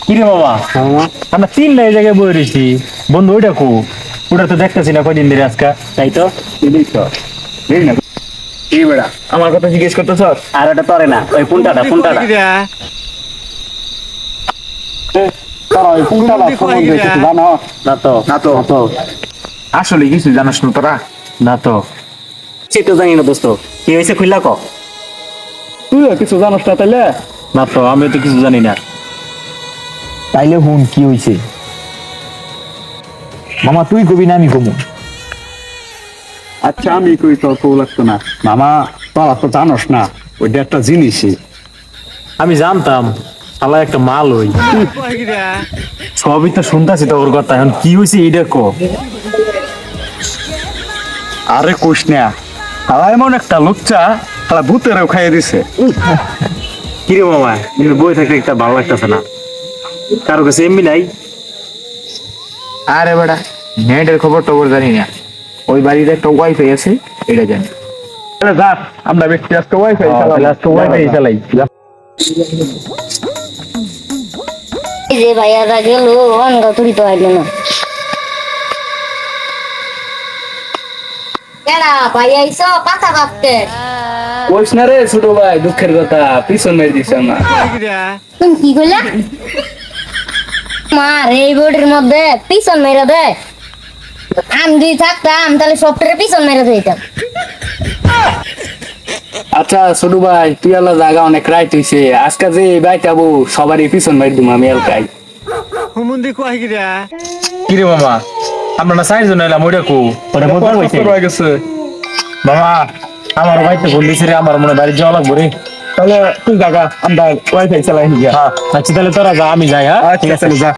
কিরে বাবা আমরা তিন লাই জায়গায় বই রয়েছি বন্ধু ওইটা কো ওটা তো দেখতেছি না কয়দিন ধরে আজকে তাই তো কি বেড়া আমার কথা জিজ্ঞেস করতেছ? আর ওটা তরে না ওই পুনটাটা তোরা ওই পুংটালা সম্বন্ধে কিছু জানো? না তো না তো আসলে কিছু জানাস না তোরা? না তো সে তো জানি না দোস্ত কি হয়েছে খুললা ক তুইও কিছু জানাস না তাইলে? না তো আমি তো কিছু জানি না তাইলে হুন কি হইছে মামা তুই কবি না আমি কমু আচ্ছা আমি কই তোর কৌ লাগতো না মামা, তোরা তো জানোস না ওইটা একটা জিনিসই। আমি জানতাম শালা একটা মাল হই সবই তো শুনতাছি তো ওর কথা এখন কি হয়েছে এইটা কো আরে কোষ না, তারা এমন একটা লোকচা তারা ভূতেরও খাইয়ে দিছে। কিরে মামা কিন্তু বই থাকতে একটা ভালো লাগতেছে না কারো কাছে এমবি নাই আরে বেটা নেটের খবর টবর জানি না, ওই বাড়িতে একটা ওয়াইফাই আছে এটা জানি। তাহলে যা আমরা ব্যক্তি আজকে ওয়াইফাই চালাই এই যে ভাইয়ারা গেল অনগা তুই তো আইলো না কেডা ভাইয়া আইছো পাতা কাটতে কইস না রে ছোট ভাই, দুঃখের কথা পিছন মেরে দিছ না। তুমি কি কইলা মা এই বোর্ডের মধ্যে পিছন মেরে দে আমি যদি থাকতাম তাহলে সফটওয়্যারে পিছন মেরে দিতাম আচ্ছা ছোট ভাই তুই আল্লাহ জায়গা অনেক রাইট হইছে, আজকে যে বাইটাবো সবারই পিছন মেরে দিম আমি এলকাই। কিরে মামা আমরা না সাইজ নাইলাম ওইটা কো ওটা বলতে হইছে গেছে। বাবা আমার ভাই তো বললিস রে আমার মনে বাড়ি যাওয়া লাগবে রে তাহলে তুই জায়গা আমরা ওয়াইফাই চালাই নিয়ে হ্যাঁ আচ্ছা তাহলে তোরা যা আমি যাই হ্যাঁ ঠিক আছে যা।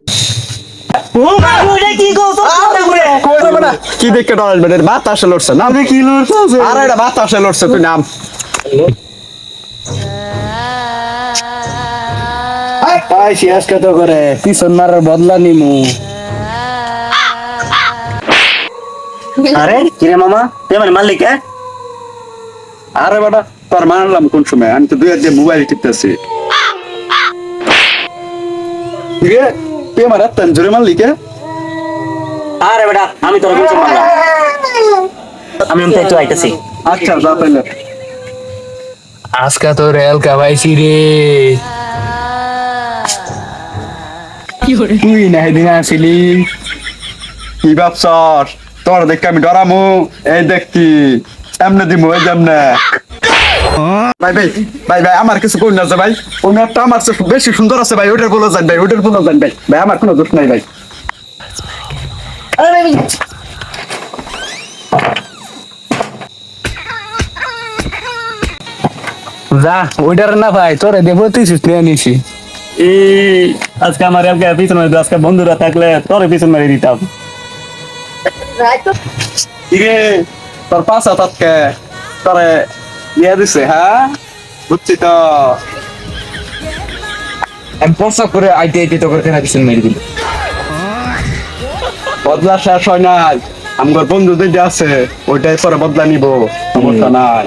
কি দেখে ডরাস বেটার বাতাসে লড়ছে না? কি লড়ছে? আরে এটা বাতাসে লড়ছে, তুই নাম। শেষ কত করে পিছন মারার বদলা নিমু। আরে কিরে মামা তুই মানে মালিক হ্যাঁ আরে বেটা তোর মানলাম কোন সময়? আমি তো দুই হাত দিয়ে মোবাইল টিপতেছি। তুই আমার এত জোরে মারলি কে? আরে বেটা আমি তোর কিছু মানলাম আমি ওমতে একটু আইতাছি আচ্ছা যা তাইলে। আজকা তো রেল কাবাইছি রে, তুই না সেদিন আসিলি। কি ভাবছস তোর দেখে আমি ডরামু? এই দেখ কি এমনে দিমু, এই যেমনে। ভাই ভাই ভাই ভাই আমার কিছু কই না যে ভাই, ওই মেয়েটা আমার চেয়ে বেশি সুন্দর আছে ভাই, ওইটার বলে যান ভাই, ওইটার বলে যান ভাই। ভাই আমার কোনো দোষ নাই ভাই। যা ওইটার না ভাই তোরে দেবো তুই সুস্থ নিয়েছি। এই আজকে আমার এলাকায় পিছন মারি আজকে বন্ধুরা থাকলে তোর পিছন মারি দিতাম কিরে তোর পাশা তাতকে তোরে নিয়ে দিছে? হ্যাঁ বুঝছি তো। আমি প্রস্তাব করে আইতে আইতে তোকে কেনা পিছন মেরে দিল। বদলা শেষ হয় নাই, আমার বন্ধু যেটা আছে ওইটাই পরে বদলা নিব, সমস্যা নাই।